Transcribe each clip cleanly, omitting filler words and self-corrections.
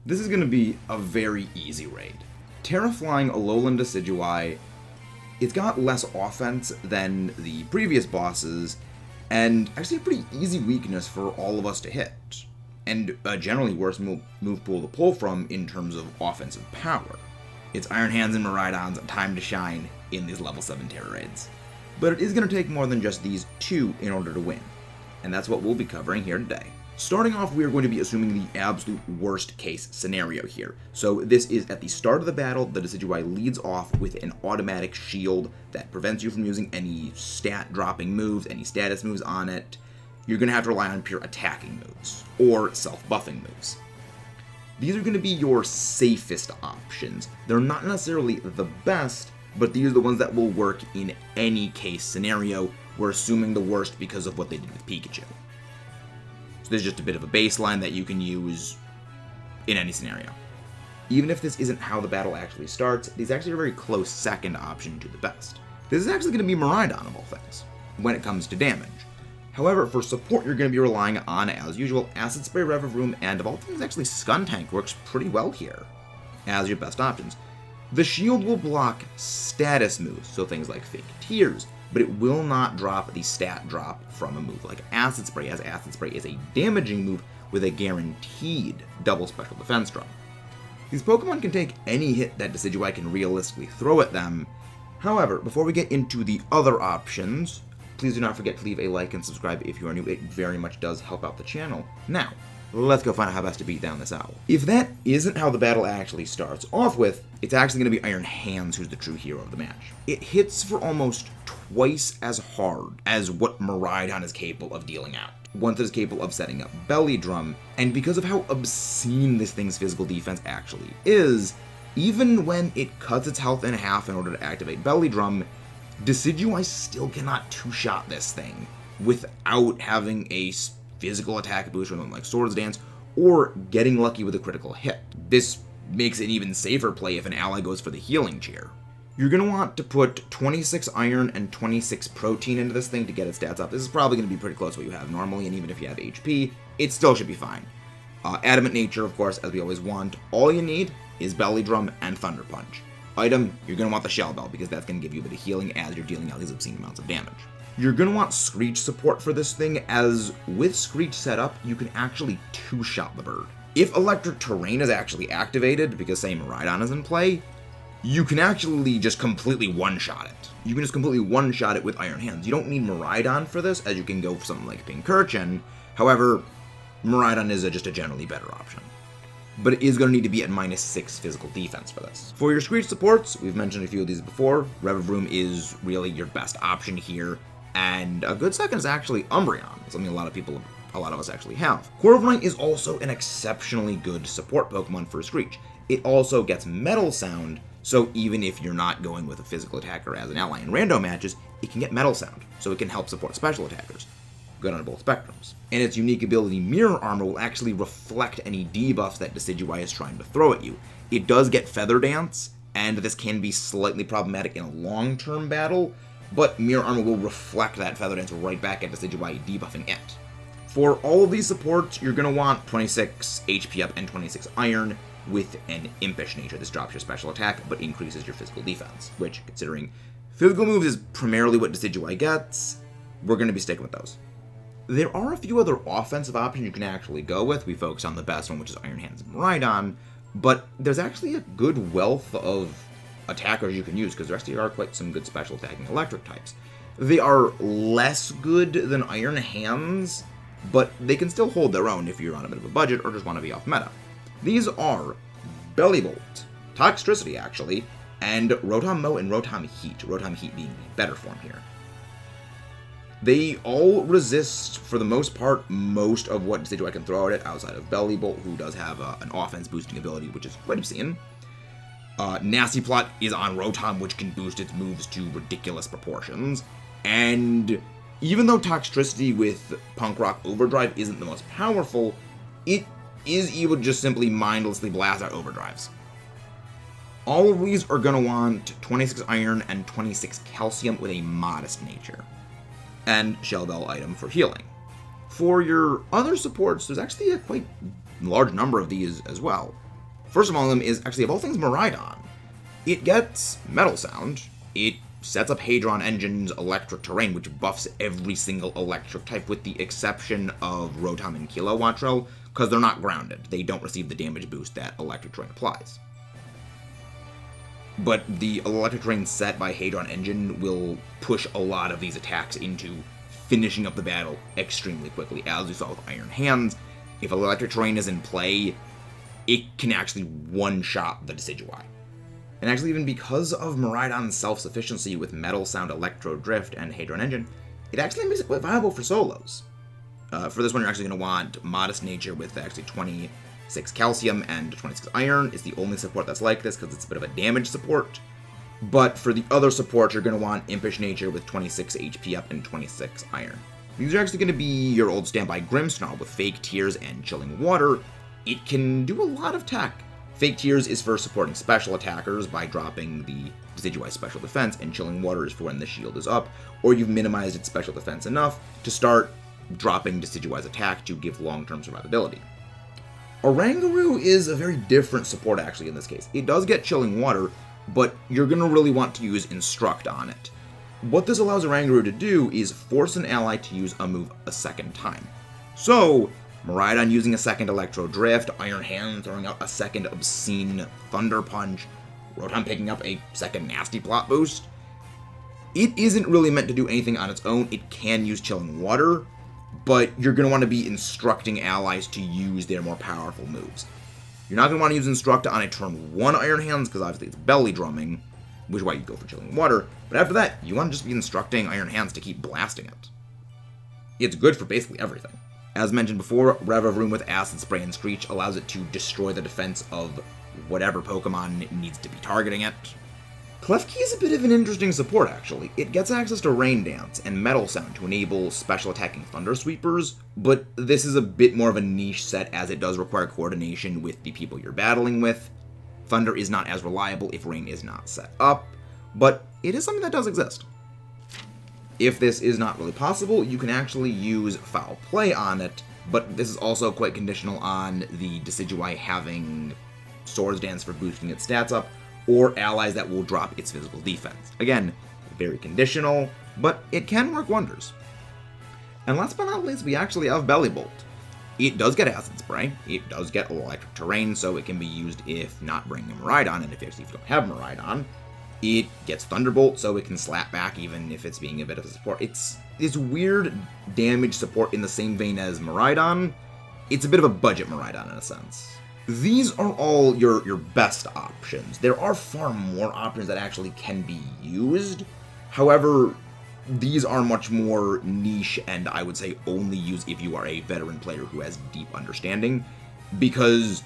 This is going to be a very easy raid. Terra flying Alolan Decidueye, it's got less offense than the previous bosses, and actually a pretty easy weakness for all of us to hit, and a generally worse move pool to pull from in terms of offensive power. It's Iron Hands and Miraidon's time to shine in these level 7 Terra raids. But it is going to take more than just these two in order to win, and that's what we'll be covering here today. Starting off, we are going to be assuming the absolute worst case scenario here. So this is at the start of the battle, the Decidueye leads off with an automatic shield that prevents you from using any stat dropping moves, any status moves on it. You're going to have to rely on pure attacking moves, or self-buffing moves. These are going to be your safest options. They're not necessarily the best, but these are the ones that will work in any case scenario. We're assuming the worst because of what they did with Pikachu. So there's just a bit of a baseline that you can use in any scenario. Even if this isn't how the battle actually starts, these actually are a very close second option to the best. This is actually going to be Miraidon of all things, when it comes to damage. However, for support, you're going to be relying on, as usual, Acid Spray, Revavroom, and of all things, actually Skuntank works pretty well here as your best options. The shield will block status moves, so things like Fake Tears, but it will not drop the stat drop from a move like Acid Spray, as Acid Spray is a damaging move with a guaranteed double special defense drop. These Pokemon can take any hit that Decidueye can realistically throw at them. However, before we get into the other options, please do not forget to leave a like and subscribe if you are new. It very much does help out the channel. Now, let's go find out how best to beat down this owl. If that isn't how the battle actually starts off with, it's actually going to be Iron Hands who's the true hero of the match. It hits for almost twice as hard as what Miraidon is capable of dealing out, once it is capable of setting up Belly Drum, and because of how obscene this thing's physical defense actually is, even when it cuts its health in half in order to activate Belly Drum, Decidueye still cannot two-shot this thing without having a physical attack boost from something like Swords Dance, or getting lucky with a critical hit. This makes an even safer play if an ally goes for the Healing Cheer. You're going to want to put 26 Iron and 26 Protein into this thing to get its stats up. This is probably going to be pretty close to what you have normally, and even if you have HP, it still should be fine. Adamant Nature, of course, as we always want. All you need is Belly Drum and Thunder Punch. Item, you're going to want the Shell Bell, because that's going to give you a bit of healing as you're dealing out these obscene amounts of damage. You're going to want Screech support for this thing, as with Screech set up, you can actually two-shot the bird. If Electric Terrain is actually activated, because say Miraidon is in play, you can actually just completely one-shot it. You can just completely one-shot it with Iron Hands. You don't need Miraidon for this, as you can go for something like Pincurchin. However, Miraidon is just a generally better option. But it is going to need to be at -6 physical defense for this. For your Screech supports, we've mentioned a few of these before. Revavroom is really your best option here, and a good second is actually Umbreon, something a lot of us actually have. Corviknight is also an exceptionally good support Pokemon for Screech. It also gets Metal Sound, so even if you're not going with a physical attacker as an ally in rando matches, it can get Metal Sound, so it can help support special attackers. Good on both spectrums. And its unique ability, Mirror Armor, will actually reflect any debuffs that Decidueye is trying to throw at you. It does get Feather Dance, and this can be slightly problematic in a long-term battle, but Mirror Armor will reflect that Feather Dance right back at Decidueye, debuffing it. For all of these supports, you're going to want 26 HP up and 26 Iron with an Impish Nature. This drops your special attack, but increases your physical defense, which, considering physical moves is primarily what Decidueye gets, we're going to be sticking with those. There are a few other offensive options you can actually go with. We focus on the best one, which is Iron Hands and Miraidon, but there's actually a good wealth of attackers you can use, because there actually are quite some good special attacking electric types. They are less good than Iron Hands, but they can still hold their own if you're on a bit of a budget or just want to be off meta. These are Bellibolt, Toxtricity actually, and Rotom Mow and Rotom Heat, Rotom Heat being the better form here. They all resist, for the most part, most of what Decidueye can throw at it, outside of Bellibolt, who does have an offense boosting ability, which is quite obscene. Nasty Plot is on Rotom, which can boost its moves to ridiculous proportions. And even though Toxtricity with Punk Rock Overdrive isn't the most powerful, it is able to just simply mindlessly blast out overdrives. All of these are going to want 26 Iron and 26 Calcium with a Modest Nature, and Shell Bell item for healing. For your other supports, there's actually a quite large number of these as well. First of all them is actually, of all things, Miraidon. It gets Metal Sound. It sets up Hadron Engine's Electric Terrain, which buffs every single electric type with the exception of Rotom and Kilowattrel, because they're not grounded. They don't receive the damage boost that Electric Terrain applies. But the Electric Terrain set by Hadron Engine will push a lot of these attacks into finishing up the battle extremely quickly. As we saw with Iron Hands, if Electric Terrain is in play, it can actually one-shot the Decidueye. And actually, even because of Miraidon's self-sufficiency with Metal Sound, Electro Drift, and Hadron Engine, it actually makes it quite viable for solos. For this one, you're actually going to want Modest Nature with actually 26 Calcium and 26 Iron. Is the only support that's like this, because it's a bit of a damage support. But for the other support, you're going to want Impish Nature with 26 HP up and 26 Iron. These are actually going to be your old standby Grimmsnarl with Fake Tears and Chilling Water. It can do a lot of tech. Fake Tears is for supporting special attackers by dropping the Decidueye special defense, and Chilling Water is for when the shield is up, or you've minimized its special defense enough to start dropping Decidueye's attack to give long-term survivability. Oranguru is a very different support actually in this case. It does get Chilling Water, but you're going to really want to use Instruct on it. What this allows Oranguru to do is force an ally to use a move a second time. So, Miraidon using a second Electro Drift, Iron Hand throwing out a second obscene Thunder Punch, Rotom picking up a second Nasty Plot boost. It isn't really meant to do anything on its own. It can use Chilling Water, but you're going to want to be instructing allies to use their more powerful moves. You're not going to want to use Instruct on a turn 1 Iron Hands, because obviously it's belly drumming, which is why you go for Chilling Water, but after that, you want to just be instructing Iron Hands to keep blasting it. It's good for basically everything. As mentioned before, Revavroom with Acid Spray and Screech allows it to destroy the defense of whatever Pokemon needs to be targeting it. Klefki is a bit of an interesting support, actually. It gets access to Rain Dance and Metal Sound to enable special attacking Thunder Sweepers, but this is a bit more of a niche set as it does require coordination with the people you're battling with. Thunder is not as reliable if Rain is not set up, but it is something that does exist. If this is not really possible, you can actually use Foul Play on it, but this is also quite conditional on the Decidueye having Swords Dance for boosting its stats up, or allies that will drop its physical defense. Again, very conditional, but it can work wonders. And last but not least, we actually have Belly Bolt. It does get Acid Spray, it does get Electric Terrain, so it can be used if not bringing Miraidon, and if you don't have Miraidon. It gets Thunderbolt, so it can slap back even if it's being a bit of a support. It's this weird damage support in the same vein as Miraidon. It's a bit of a budget Miraidon in a sense. These are all your best options. There are far more options that actually can be used. However, these are much more niche and I would say only use if you are a veteran player who has deep understanding, because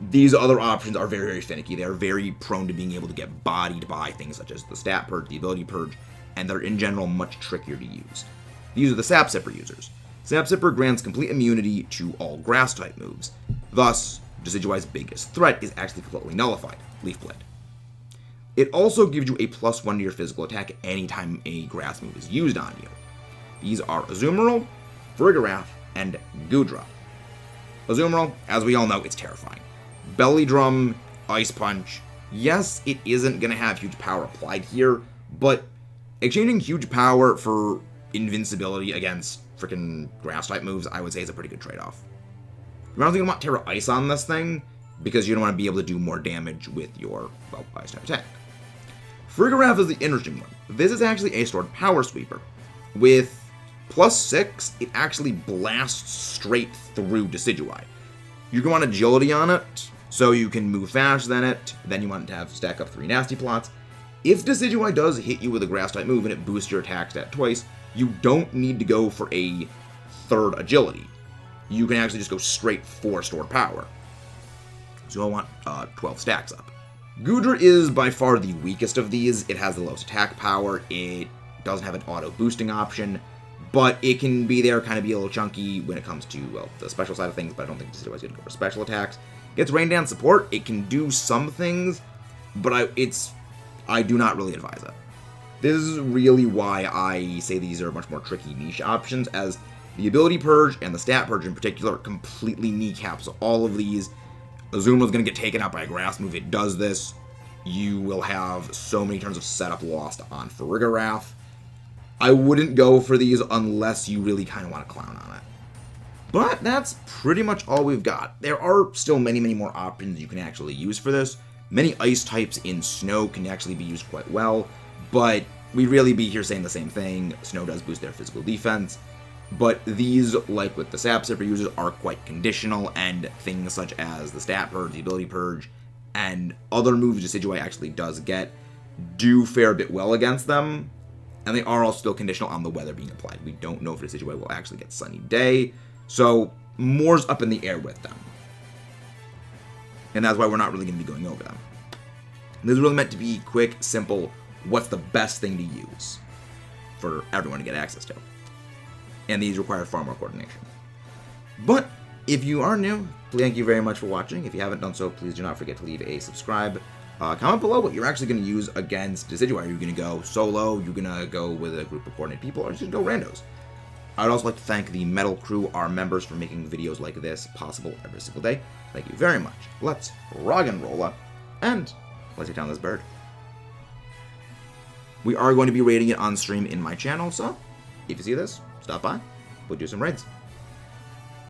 these other options are very, very finicky. They are very prone to being able to get bodied by things such as the Stat Purge, the Ability Purge, and they're in general much trickier to use. These are the Sap Sipper users. Sap Sipper grants complete immunity to all Grass-type moves. Thus, Decidueye's biggest threat is actually completely nullified, Leaf Blade. It also gives you a +1 to your physical attack anytime a Grass move is used on you. These are Azumarill, Farigiraf, and Goodra. Azumarill, as we all know, it's terrifying. Belly Drum, Ice Punch. Yes, it isn't going to have huge power applied here, but exchanging huge power for invincibility against freaking Grass-type moves, I would say is a pretty good trade-off. You're not going to want Terra Ice on this thing, because you don't want to be able to do more damage with your, well, Ice-type attack. Farigiraf is the interesting one. This is actually a Stored Power Sweeper. With +6, it actually blasts straight through Decidueye. You're going to want Agility on it, so you can move faster than it. Then you want to have stack up 3 Nasty Plots. If Decidueye does hit you with a Grass-type move and it boosts your attack stat twice, you don't need to go for a 3rd Agility. You can actually just go straight for Stored Power. So I want 12 stacks up. Goodra is by far the weakest of these. It has the lowest attack power. It doesn't have an auto boosting option, but it can be there, kind of be a little chunky when it comes to, well, the special side of things, but I don't think Decidueye is going to go for special attacks. Gets Rain Dance support. It can do some things, but I do not really advise it. This is really why I say these are much more tricky niche options, as the Ability Purge and the Stat Purge in particular completely kneecaps all of these. Azuma's going to get taken out by a grass move. It does this. You will have so many turns of setup lost on Farigarath. I wouldn't go for these unless you really kind of want to clown on it. But that's pretty much all we've got. There are still many, many more options you can actually use for this. Many ice types in Snow can actually be used quite well, but we'd really be here saying the same thing. Snow does boost their physical defense, but these, like with the Sap Sipper users, are quite conditional, and things such as the Stat Purge, the Ability Purge, and other moves Decidueye actually does get do fare a bit well against them, and they are all still conditional on the weather being applied. We don't know if Decidueye will actually get Sunny Day, so more's up in the air with them. And that's why we're not really going to be going over them. This is really meant to be quick, simple, what's the best thing to use for everyone to get access to. And these require far more coordination. But if you are new, thank you very much for watching. If you haven't done so, please do not forget to leave a subscribe. Comment below what you're actually going to use against Decidueye. Are you going to go solo? Are you going to go with a group of coordinated people? Or are you just going to go randos? I'd also like to thank the Metal Crew, our members, for making videos like this possible every single day. Thank you very much. Let's rock and roll up, and let's take down this bird. We are going to be rating it on stream in my channel, so if you see this, stop by. We'll do some raids.